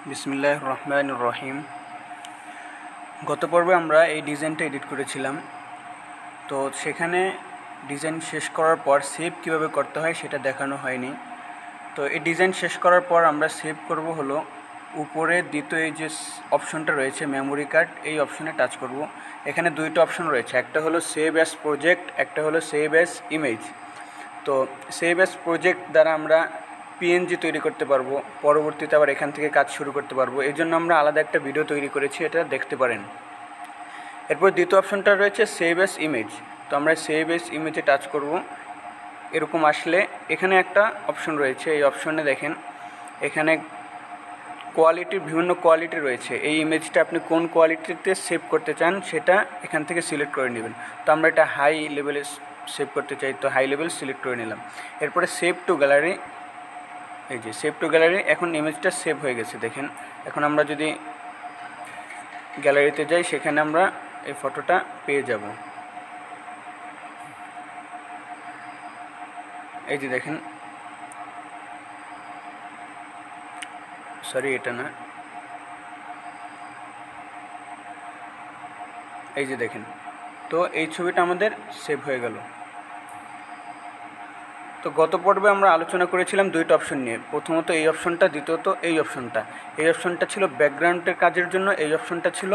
বিসমিল্লাহির রহমানির রহিম। গত পর্বে আমরা এই ডিজাইনটা এডিট করেছিলাম। তো সেখানে ডিজাইন শেষ করার পর সেভ কীভাবে করতে হয় সেটা দেখানো হয়নি। তো এই ডিজাইন শেষ করার পর আমরা সেভ করব হলো উপরে দ্বিতীয় এই যে অপশনটা রয়েছে মেমোরি কার্ড, এই অপশনে টাচ করব। এখানে দুইটা অপশন রয়েছে, একটা হলো সেভ অ্যাজ প্রজেক্ট, একটা হলো সেভ অ্যাজ ইমেজ। তো সেভ অ্যাজ প্রজেক্ট দ্বারা আমরা পিএনজি তৈরি করতে পারবো, পরবর্তীতে আবার এখান থেকে কাজ শুরু করতে পারবো। এই জন্য আমরা আলাদা একটা ভিডিও তৈরি করেছি, এটা দেখতে পারেন। এরপর দ্বিতীয় অপশনটা রয়েছে সেভ অ্যাজ ইমেজ। তো আমরা সেভ অ্যাজ ইমেজে টাচ করব। এরকম আসলে এখানে একটা অপশন রয়েছে, এই অপশনে দেখেন এখানে বিভিন্ন কোয়ালিটি রয়েছে। এই ইমেজটা আপনি কোন কোয়ালিটিতে সেভ করতে চান সেটা এখান থেকে সিলেক্ট করে নেবেন। তো আমরা এটা হাই লেভেলে সেভ করতে চাই, তো হাই লেভেল সিলেক্ট করে নিলাম। এরপরে সেভ টু গ্যালারি, এই যে সেভ টু গ্যালারি, এখন ইমেজটা সেভ হয়ে গেছে। দেখেন এখন আমরা যদি গ্যালারিতে যাই সেখানে আমরা এই ফটোটা পেয়ে যাব। এই যে দেখেন, সরি এটা না, এই যে দেখেন। তো এই ছবিটা আমাদের সেভ হয়ে গেল। তো গত পর্বে আমরা আলোচনা করেছিলাম দুইটা অপশন নিয়ে, প্রথমত এই অপশনটা, দ্বিতীয়ত এই অপশনটা। এই অপশনটা ছিল ব্যাকগ্রাউন্ডের কাজের জন্য, এই অপশনটা ছিল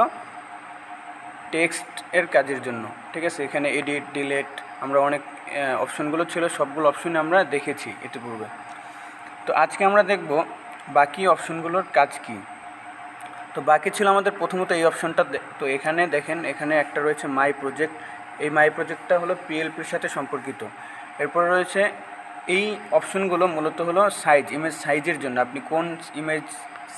টেক্সট এর কাজের জন্য। ঠিক আছে, এখানে এডিট, ডিলেট, আমরা অনেক অপশনগুলো ছিল, সবগুলো অপশনে আমরা দেখেছি ইতিপূর্বে। তো আজকে আমরা দেখব বাকি অপশনগুলোর কাজ কি। তো বাকি ছিল আমাদের প্রথমত এই অপশনটা। তো এখানে দেখেন, এখানে একটা রয়েছে মাই প্রজেক্ট। এই মাই প্রজেক্টটা হলো পিএলপির সাথে সম্পর্কিত। এরপর রয়েছে এই অপশনগুলো মূলত হলো সাইজ, ইমেজ সাইজের জন্য, আপনি কোন ইমেজ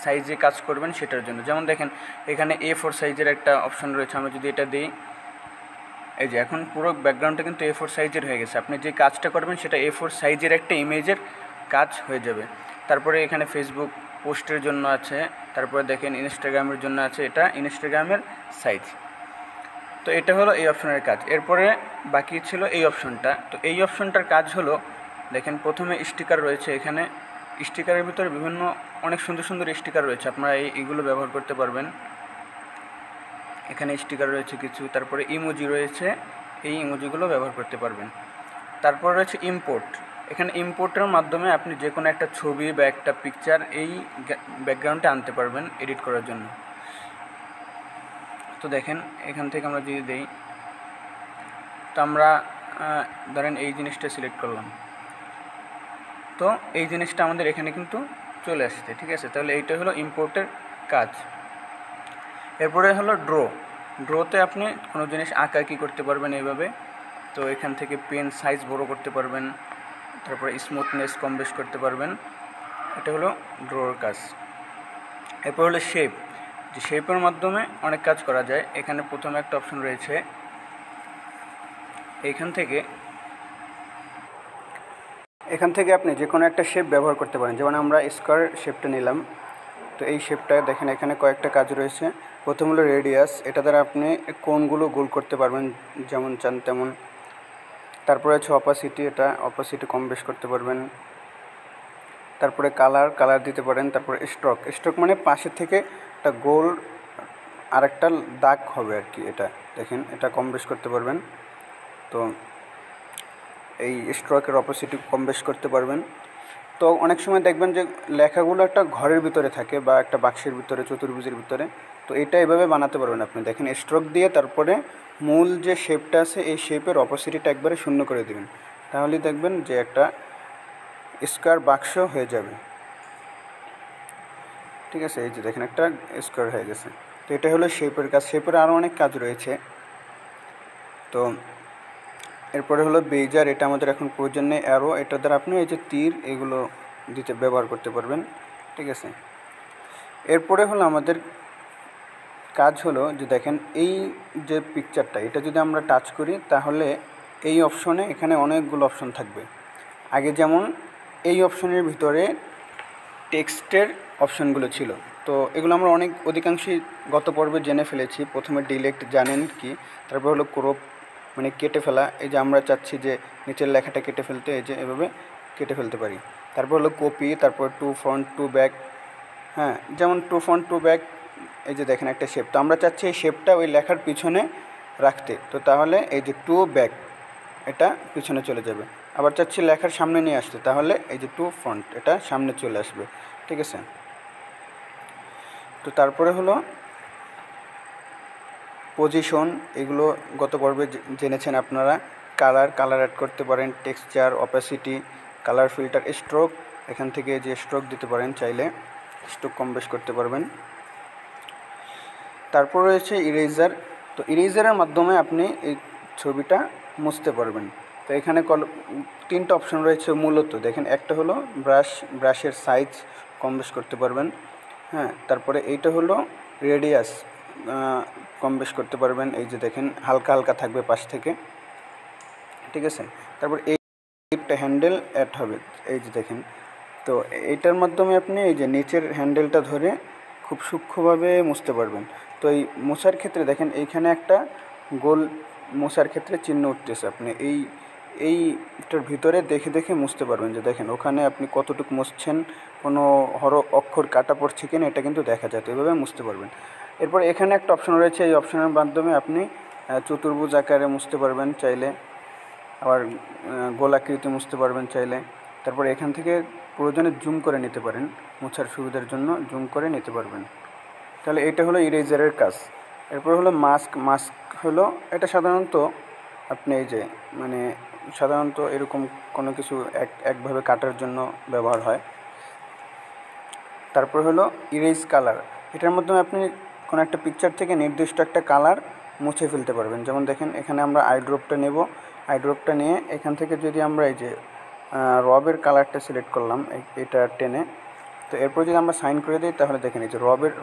সাইজে কাজ করবেন সেটার জন্য। যেমন দেখেন এখানে A4 সাইজের একটা অপশন রয়েছে, আমরা যদি এটা দিই, এই যে এখন পুরো ব্যাকগ্রাউন্ডটা কিন্তু A4 সাইজের হয়ে গেছে। আপনি যে কাজটা করবেন সেটা A4 সাইজের একটা ইমেজের কাজ হয়ে যাবে। তারপরে এখানে ফেসবুক পোস্টের জন্য আছে, তারপরে দেখেন ইনস্টাগ্রামের জন্য আছে, এটা ইনস্টাগ্রামের সাইজ। তো এটা হলো এই অপশনের কাজ। এরপরে বাকি ছিল এই অপশনটা। তো এই অপশনটার কাজ হলো, দেখেন প্রথমে স্টিকার রয়েছে, এখানে স্টিকারের ভিতরে বিভিন্ন অনেক সুন্দর সুন্দর স্টিকার রয়েছে, আপনারা এইগুলো ব্যবহার করতে পারবেন। এখানে স্টিকার রয়েছে কিছু, তারপরে ইমোজি রয়েছে, এই ইমোজিগুলো ব্যবহার করতে পারবেন। তারপর রয়েছে ইম্পোর্ট। এখানে ইম্পোর্টের মাধ্যমে আপনি যে কোনো একটা ছবি বা একটা পিকচার এই ব্যাকগ্রাউন্ডে আনতে পারবেন এডিট করার জন্য। তো দেখেন এখান থেকে আমরা যদি দেই, তো আমরা ধরেন এই জিনিসটা সিলেক্ট করলাম, তো এই জিনিসটা আমাদের এখানে কিন্তু চলে আসছে। ঠিক আছে, তাহলে এইটা হলো ইম্পোর্টের কাজ। এরপরে হলো ড্রোতে আপনি কোনো জিনিস আঁকাআঁকি করতে পারবেন এইভাবে। তো এখান থেকে পেন সাইজ বড় করতে পারবেন, তারপরে স্মুথনেস কম বেশ করতে পারবেন। এটা হলো ড্রোর কাজ। এরপর হলো শেপ, যে শেপের মাধ্যমে অনেক কাজ করা যায়। এখানে প্রথমে একটা অপশন রয়েছে, এখান থেকে আপনি যে কোনো একটা শেপ ব্যবহার করতে পারেন। যেমন আমরা স্কোয়ার শেপটা নিলাম, তো এই শেপটা দেখেন এখানে কয়েকটা কাজ রয়েছে। প্রথম হলো রেডিয়াস, এটা দ্বারা আপনি কোণগুলো গোল করতে পারবেন যেমন চান তেমন। তারপরে আছে অপাসিটি, এটা অপাসিটি কম বেশ করতে পারবেন। তারপরে কালার দিতে পারেন। তারপরে স্ট্রোক মানে পাশে থেকে একটা গোল আর একটা দাগ হবে আর কি, এটা দেখেন এটা কম বেশ করতে পারবেন। তো এই স্ট্রোকের অপোজিট কম বেশ করতে পারবেন। তো অনেক সময় দেখবেন যে লেখাগুলো একটা ঘরের ভিতরে থাকে বা একটা বাক্সের ভিতরে, চতুর্ভুজের ভিতরে। তো এটা এভাবে বানাতে পারবেন আপনি। দেখেন স্ট্রোক দিয়ে তারপরে মূল যে শেপটা আছে এই শেপের অপোজিটটা একবারে শূন্য করে দেবেন, তাহলেই দেখবেন যে একটা স্কোয়ার বাক্স হয়ে যাবে। ঠিক আছে, এই যে দেখেন একটা স্কোয়ার হয়ে গেছে। তো এটা হলো শেপের কাজ। শেপের আরও অনেক কাজ রয়েছে। তো এরপরে হলো বেজার, এটা আমাদের এখন প্রয়োজন নেই। অ্যারো, এটা দ্বারা আপনি এই যে তীর এগুলো দিতে ব্যবহার করতে পারবেন। ঠিক আছে, এরপরে হলো আমাদের কাজ হলো যে দেখেন এই যে পিকচারটা, এটা যদি আমরা টাচ করি তাহলে এই অপশনে এখানে অনেকগুলো অপশন থাকবে। আগে যেমন এই অপশনের ভিতরে টেক্সটের অপশনগুলো ছিল, তো এগুলো আমরা অধিকাংশই গত পর্বে জেনে ফেলেছি। প্রথমে ডিলেট জানেন কি, তারপর হলো ক্রপ মানে কেটে ফেলা। এই যে আমরা চাচ্ছি যে নিচের লেখাটা কেটে ফেলতে, এই যে এভাবে কেটে ফেলতে পারি। তারপর হলো কপি, তারপর টু ফ্রন্ট টু ব্যাক, হ্যাঁ, যেমন টু ফ্রন্ট টু ব্যাক, এই যে দেখেন একটা শেপ, তো আমরা চাচ্ছি এই শেপটা ওই লেখার পিছনে রাখতে, তো তাহলে এই যে টু ব্যাক এটা পিছনে চলে যাবে। আবার চাচ্ছি লেখার সামনে নিয়ে আসতে, তাহলে এই যে টু ফ্রন্ট এটা সামনে চলে আসবে, ঠিক আছে। তো তারপরে হলো পজিশন, এগুলো গত পর্বে জেনেছেন আপনারা। কালার অ্যাড করতে পারেন, texture, opacity, colour filter, stroke, এখান থেকে যে স্ট্রোক দিতে পারেন, চাইলে স্ট্রোক কম বেশ করতে পারবেন। তারপর রয়েছে ইরেজার, তো ইরেজারের মাধ্যমে আপনি এই ছবিটা মুছতে পারবেন। তো এখানে তিনটা অপশন রয়েছে মূলত, দেখেন একটা হলো ব্রাশের সাইজ কম বেশ করতে পারবেন। হ্যাঁ, তারপরে এইটা হলো রেডিয়াস, কম বেশ করতে পারবেন, এই যে দেখেন হালকা হালকা থাকবে পাশ থেকে, ঠিক আছে। তারপর এইটা হ্যান্ডেল অ্যাড হবে, এই যে দেখেন, তো এইটার মাধ্যমে আপনি এই যে নিচের হ্যান্ডেলটা ধরে খুব সূক্ষ্মভাবে মুছতে পারবেন। তো এই মোছার ক্ষেত্রে দেখেন এইখানে একটা গোল মোছার ক্ষেত্রে চিহ্ন উঠতেছে, আপনি এইটার ভিতরে দেখে দেখে মুছতে পারবেন, যে দেখেন ওখানে আপনি কতটুকু মুছছেন, কোনো অক্ষর কাটা পড়ছে কিনা এটা কিন্তু দেখা যায়, তো এভাবে মুছতে পারবেন। এরপর এখানে একটা অপশন রয়েছে, এই অপশনের মাধ্যমে আপনি চতুর্ভুজ আকারে মুছতে পারবেন চাইলে, আবার গোলাকৃতি মুছতে পারবেন চাইলে। তারপর এখান থেকে প্রয়োজনে জুম করে নিতে পারেন, মোছার সুবিধার জন্য জুম করে নিতে পারবেন। তাহলে এটা হলো ইরেজারের কাজ। এরপর হলো মাস্ক হলো, এটা সাধারণত আপনি এই যে মানে সাধারণত এরকম কোনো কিছু একভাবে কাটার জন্য ব্যবহার হয়। তারপর হলো ইরেজ কালার, এটার মাধ্যমে আপনি কোনো একটা পিকচার থেকে নির্দিষ্ট একটা কালার মুছে ফেলতে পারবেন। যেমন দেখেন এখানে আমরা আইড্রপটা নেব, আইড্রপটা নিয়ে এখান থেকে যদি আমরা এই যে রবের কালারটা সিলেক্ট করলাম, এটা টেনে, তো এরপর যদি আমরা সাইন করে দিই, তাহলে দেখেন এই যে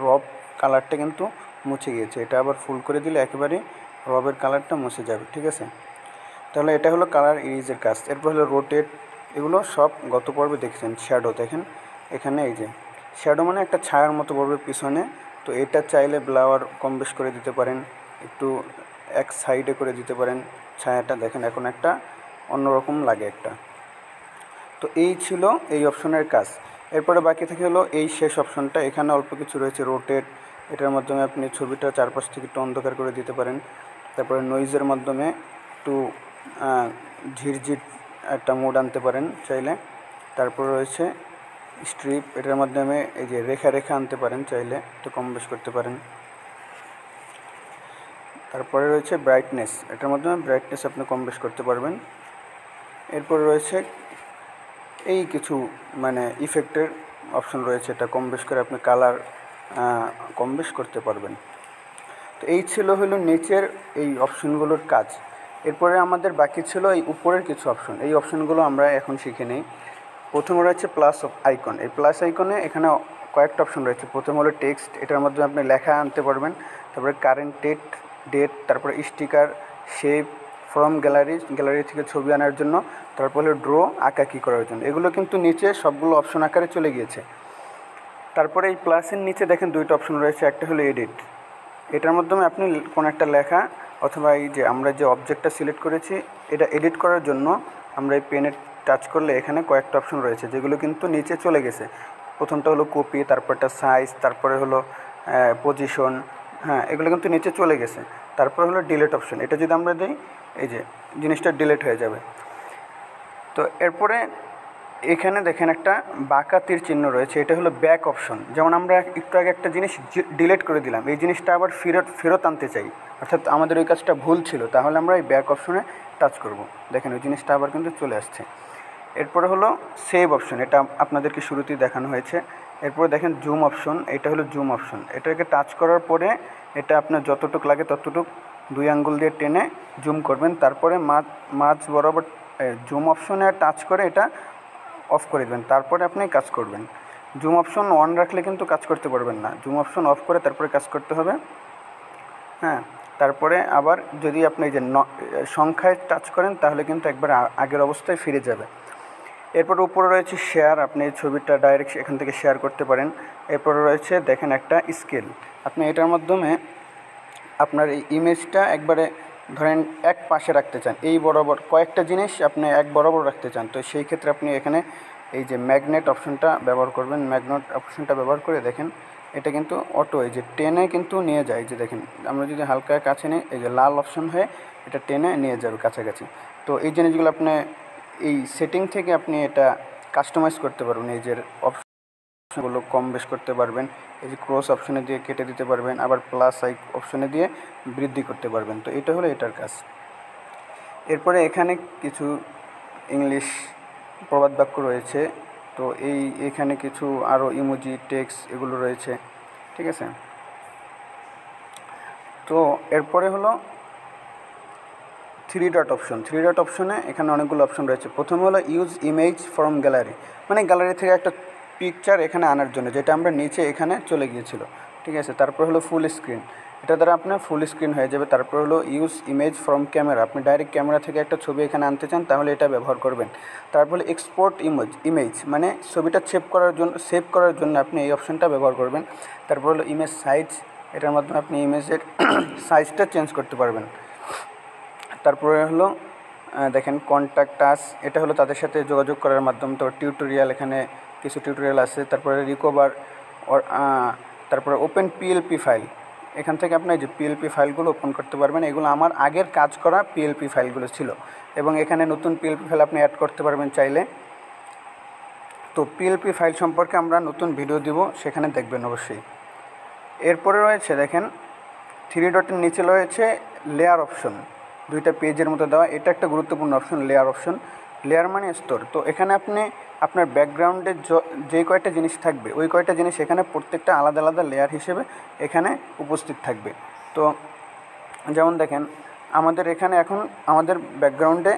রব কালারটা কিন্তু মুছে গিয়েছে। এটা আবার ফুল করে দিলে একেবারে রবের কালারটা মুছে যাবে, ঠিক আছে। তাহলে এটা হলো কালার ইরেজের কাজ। এরপর হলো রোটেট, এগুলো সব গত পর্বে দেখেছেন। শ্যাডো দেখেন এখানে এই যে শ্যাডো মানে একটা ছায়ার মতো পড়বে পিছনে, তো এটা চাইলে ব্লাওয়ার কম বেশ করে দিতে পারেন, একটু এক সাইডে করে দিতে পারেন ছায়াটা, দেখেন এখন একটা অন্যরকম লাগে একটা। তো এই ছিল এই অপশনের কাজ। এরপরে বাকি থাকে হলো এই শেষ অপশনটা, এখানে অল্প কিছু রয়েছে রোটেট, এটার মাধ্যমে আপনি ছবিটা চারপাশ থেকে একটু অন্ধকার করে দিতে পারেন। তারপরে নয়েজের মাধ্যমে একটু ঝিরঝির একটা মুড আনতে পারেন চাইলে। তারপর রয়েছে স্ট্রিপ, এটার মাধ্যমে এই যে রেখা রেখা আনতে পারেন, চাইলে একটু কম বেশ করতে পারেন। তারপরে রয়েছে ব্রাইটনেস, এটার মাধ্যমে ব্রাইটনেস আপনি কম বেশ করতে পারবেন। এরপর রয়েছে এই কিছু মানে ইফেক্টের অপশন রয়েছে, এটা কম বেশ করে আপনি কালার কম বেশ করতে পারবেন। তো এই ছিল হলো নিচের এই অপশনগুলোর কাজ। এরপরে আমাদের বাকি ছিল এই উপরের কিছু অপশন, এই অপশনগুলো আমরা এখন শিখে নিই। প্রথমে রয়েছে প্লাস আইকন, এই প্লাস আইকনে এখানে কয়েকটা অপশন রয়েছে। প্রথম হলো টেক্সট, এটার মাধ্যমে আপনি লেখা আনতে পারবেন। তারপরে কারেন্ট ডেট, তারপরে স্টিকার, শেপ, ফ্রম গ্যালারি থেকে ছবি আনার জন্য, তারপর হলো ড্র, আঁকাকি করার জন্য। এগুলো কিন্তু নিচে সবগুলো অপশন আকারে চলে গিয়েছে। তারপরে এই প্লাসের নিচে দেখেন দুইটা অপশন রয়েছে, একটা হলো এডিট, এটার মাধ্যমে আপনি কোনো একটা লেখা অথবা এই যে আমরা যে অবজেক্টটা সিলেক্ট করেছি এটা এডিট করার জন্য আমরা এই পেনে টাচ করলে এখানে কয়েকটা অপশন রয়েছে যেগুলো কিন্তু নিচে চলে গেছে। প্রথমটা হলো কপি, তারপরটা সাইজ, তারপরে হলো পজিশন, হ্যাঁ এগুলো কিন্তু নিচে চলে গেছে। তারপরে হলো ডিলিট অপশন, এটা যদি আমরা দিই এই যে জিনিসটা ডিলিট হয়ে যাবে। তো এরপরে এখানে দেখেন একটা বাঁকা তীর চিহ্ন রয়েছে, এটা হলো ব্যাক অপশন। যেমন আমরা একটু আগে একটা জিনিস ডিলিট করে দিলাম, এই জিনিসটা আবার ফেরত আনতে চাই, অর্থাৎ আমাদের ওই কাজটা ভুল ছিল, তাহলে আমরা এই ব্যাক অপশনে টাচ করব, দেখেন ওই জিনিসটা আবার কিন্তু চলে আসছে। এরপরে হলো সেভ অপশন, এটা আপনাদেরকে শুরুতেই দেখানো হয়েছে। এরপরে দেখেন জুম অপশন, এটা হলো জুম অপশন, এটাকে টাচ করার পরে এটা আপনার যতটুকু লাগে ততটুকু 2 আঙ্গুল দিয়ে টেনে জুম করবেন। তারপরে মাঝ বরাবর জুম অপশনে টাচ করে এটা অফ করে দেবেন, তারপরে আপনি কাজ করবেন। জুম অপশন অন রাখলে কিন্তু কাজ করতে পারবেন না, জুম অপশন অফ করে তারপরে কাজ করতে হবে। হ্যাঁ, তারপরে আবার যদি আপনি এই যে সংখ্যায় টাচ করেন তাহলে কিন্তু একবার আগের অবস্থায় ফিরে যাবে। এরপর উপরে রয়েছে শেয়ার, আপনি এই ছবিটা ডাইরেক্ট এখান থেকে শেয়ার করতে পারেন। এরপরে রয়েছে দেখেন একটা স্কেল, আপনি এটার মাধ্যমে আপনার এই ইমেজটা একবারে ধরেন এক পাশে রাখতে চান, এই বরাবর কয়েকটা জিনিস আপনি এক বরাবর রাখতে চান, তো সেই ক্ষেত্রে আপনি এখানে এই যে ম্যাগনেট অপশনটা ব্যবহার করবেন। ম্যাগনেট অপশনটা ব্যবহার করে দেখেন এটা কিন্তু অটো এই যে টেনে কিন্তু নিয়ে যায়। যে দেখেন আমরা যদি হালকা কাছে নিই এই যে লাল অপশন হয়ে এটা টেনে নিয়ে যাবে কাছাকাছি। তো এই জিনিসগুলো আপনি এই সেটিং থেকে আপনি এটা কাস্টমাইজ করতে পারবেন। এই যে অপশনগুলো কম বেশ করতে পারবেন, এই যে ক্রস অপশনে দিয়ে কেটে দিতে পারবেন, আবার প্লাস অপশনে দিয়ে বৃদ্ধি করতে পারবেন। তো এটা হলো এটার কাজ। এরপরে এখানে কিছু ইংলিশ প্রবাদ বাক্য রয়েছে। তো এখানে কিছু আরও ইমোজি টেক্সট এগুলো রয়েছে, ঠিক আছে। তো এরপরে হলো three dot option. Three dot অপশনে এখানে অনেকগুলো অপশন রয়েছে। প্রথমে হলো ইউজ ইমেজ ফ্রম গ্যালারি, মানে গ্যালারি থেকে একটা পিকচার এখানে আনার জন্য, যেটা আমরা নিচে এখানে চলে গিয়েছিল, ঠিক আছে। তারপর হলো ফুল স্ক্রিন, এটা দ্বারা আপনার ফুল স্ক্রিন হয়ে যাবে। তারপর হলো ইউজ ইমেজ ফ্রম ক্যামেরা, আপনি ডাইরেক্ট ক্যামেরা থেকে একটা ছবি এখানে আনতে চান তাহলে এটা ব্যবহার করবেন। তারপরে এক্সপোর্ট ইমেজ, মানে ছবিটা সেভ করার জন্য আপনি এই অপশনটা ব্যবহার করবেন। তারপর হলো ইমেজ সাইজ, এটার মাধ্যমে আপনি ইমেজের সাইজটা চেঞ্জ করতে পারবেন। তারপরে হলো দেখেন কন্ট্যাক্ট আস, এটা হলো তাদের সাথে যোগাযোগ করার মাধ্যম। তো টিউটোরিয়াল, এখানে কিছু টিউটোরিয়াল আছে। তারপরে রিকভার তারপরে ওপেন পিএলপি ফাইল, এখান থেকে আপনি যে পিএলপি ফাইলগুলো ওপেন করতে পারবেন। এগুলো আমার আগের কাজ করা পিএলপি ফাইলগুলো ছিল, এবং এখানে নতুন পিএলপি ফাইল আপনি অ্যাড করতে পারবেন চাইলে। তো পিএলপি ফাইল সম্পর্কে আমরা নতুন ভিডিও দিব, সেখানে দেখবেন অবশ্যই। এরপরে রয়েছে দেখেন থ্রি ডটের নিচে রয়েছে লেয়ার অপশন, দুইটা পেজের মতো দেওয়া। এটা একটা গুরুত্বপূর্ণ অপশন, লেয়ার অপশন। লেয়ার মানে স্তর। তো এখানে আপনি আপনার ব্যাকগ্রাউন্ডে যে কয়টা জিনিস থাকবে ওই কয়টা জিনিস এখানে প্রত্যেকটা আলাদা আলাদা লেয়ার হিসেবে এখানে উপস্থিত থাকবে। তো যেমন দেখেন আমাদের এখানে এখন আমাদের ব্যাকগ্রাউন্ডে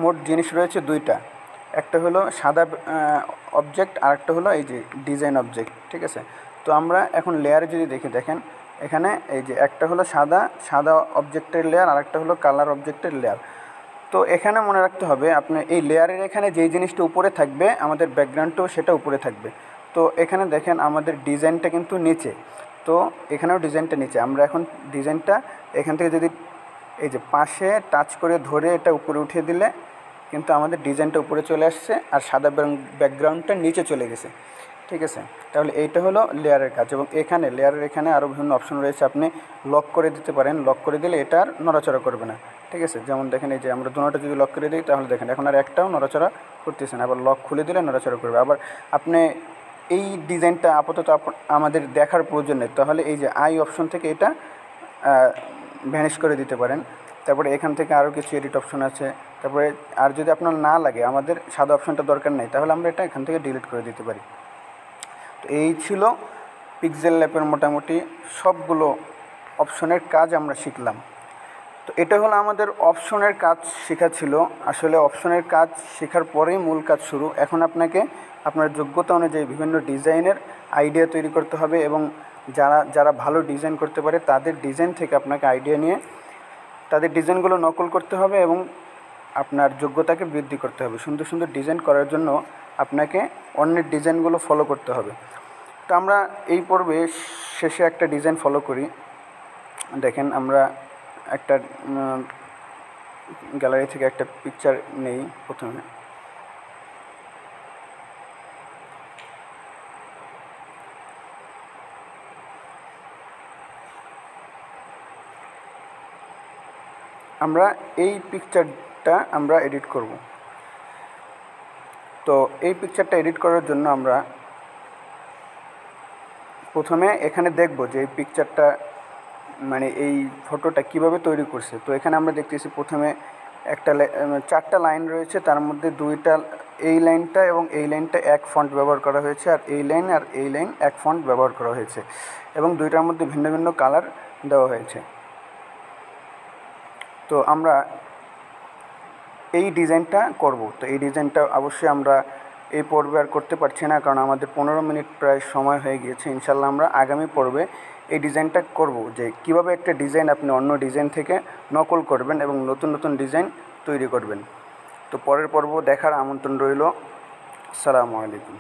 মোট জিনিস রয়েছে দুইটা, একটা হলো সাদা অবজেক্ট আর একটা হলো এই যে ডিজাইন অবজেক্ট, ঠিক আছে। তো আমরা এখন লেয়ারে যদি দেখেন এখানে এই যে একটা হলো সাদা অবজেক্টের লেয়ার আর একটা হলো কালার অবজেক্টের লেয়ার। তো এখানে মনে রাখতে হবে আপনার এই লেয়ারের এখানে যেই জিনিসটা উপরে থাকবে আমাদের ব্যাকগ্রাউন্ডটাও সেটা উপরে থাকবে। তো এখানে দেখেন আমাদের ডিজাইনটা কিন্তু নিচে, তো এখানেও ডিজাইনটা নিচে। আমরা এখন ডিজাইনটা এখান থেকে যদি এই যে পাশে টাচ করে ধরে এটা উপরে উঠিয়ে দিলে কিন্তু আমাদের ডিজাইনটা উপরে চলে আসছে আর সাদা ব্যাকগ্রাউন্ডটা নিচে চলে গেছে, ঠিক আছে। তাহলে এইটা হলো লেয়ারের কাজ। এবং এখানে লেয়ারের এখানে আরও বিভিন্ন অপশন রয়েছে, আপনি লক করে দিতে পারেন। লক করে দিলে এটা আর নড়াচড়া করবে না, ঠিক আছে। যেমন দেখেন এই যে আমরা দুটোটা যদি লক করে দিই তাহলে দেখেন এখন আর একটাও নড়াচড়া করতেছে না। আবার লক খুলে দিলে নড়াচড়া করবে। আবার আপনি এই ডিজাইনটা আপাতত আমাদের দেখার প্রয়োজন নেই, তাহলে এই যে আই অপশন থেকে এটা ভ্যানিশ করে দিতে পারেন। তারপরে এখান থেকে আরও কিছু এডিট অপশন আছে। তারপরে আর যদি আপনার না লাগে, আমাদের সাদা অপশনটা দরকার নেই, তাহলে আমরা এটা এখান থেকে ডিলিট করে দিতে পারি। তো এই ছিল পিক্সেল ল্যাবের মোটামুটি সবগুলো অপশনের কাজ আমরা শিখলাম। তো এটা হলো আমাদের অপশনের কাজ শেখা ছিল। আসলে অপশনের কাজ শেখার পরেই মূল কাজ শুরু। এখন আপনাকে আপনার যোগ্যতা অনুযায়ী বিভিন্ন ডিজাইনের আইডিয়া তৈরি করতে হবে, এবং যারা ভালো ডিজাইন করতে পারে তাদের ডিজাইন থেকে আপনাকে আইডিয়া নিয়ে তাদের ডিজাইনগুলো নকল করতে হবে এবং আপনার যোগ্যতাকে বৃদ্ধি করতে হবে। সুন্দর সুন্দর ডিজাইন করার জন্য আপনাকে অন্যের ডিজাইনগুলো ফলো করতে হবে। তো আমরা এই পর্বে শেষে একটা ডিজাইন ফলো করি। দেখেন আমরা একটা গ্যালারি থেকে একটা পিকচার নেই। প্রথমে আমরা এই পিকচারটা আমরা এডিট করব। তো এই পিকচারটা এডিট করার জন্য আমরা প্রথমে এখানে দেখব যে এই পিকচারটা মানে এই ফটোটা কিভাবে তৈরি করছে। তো এখানে আমরা দেখতেছি প্রথমে একটা চারটা লাইন রয়েছে, তার মধ্যে দুইটা এই লাইনটা এবং এই লাইনটা এক ফন্ট ব্যবহার করা হয়েছে, আর এই লাইন এক ফন্ট ব্যবহার করা হয়েছে, এবং দুইটার মধ্যে ভিন্ন ভিন্ন কালার দেওয়া হয়েছে। তো আমরা এই ডিজাইনটা করব। তো এই ডিজাইনটা অবশ্যই আমরা এই পর্বে আর করতে পারছি না, কারণ আমাদের 15 মিনিট প্রায় সময় হয়ে গিয়েছে। ইনশাল্লাহ আমরা আগামী পর্বে এই ডিজাইনটা করব, যে কিভাবে একটা ডিজাইন আপনি অন্য ডিজাইন থেকে নকল করবেন এবং নতুন নতুন ডিজাইন তৈরি করবেন। তো পরের পর্ব দেখার আমন্ত্রণ রইল। আসসালামু আলাইকুম।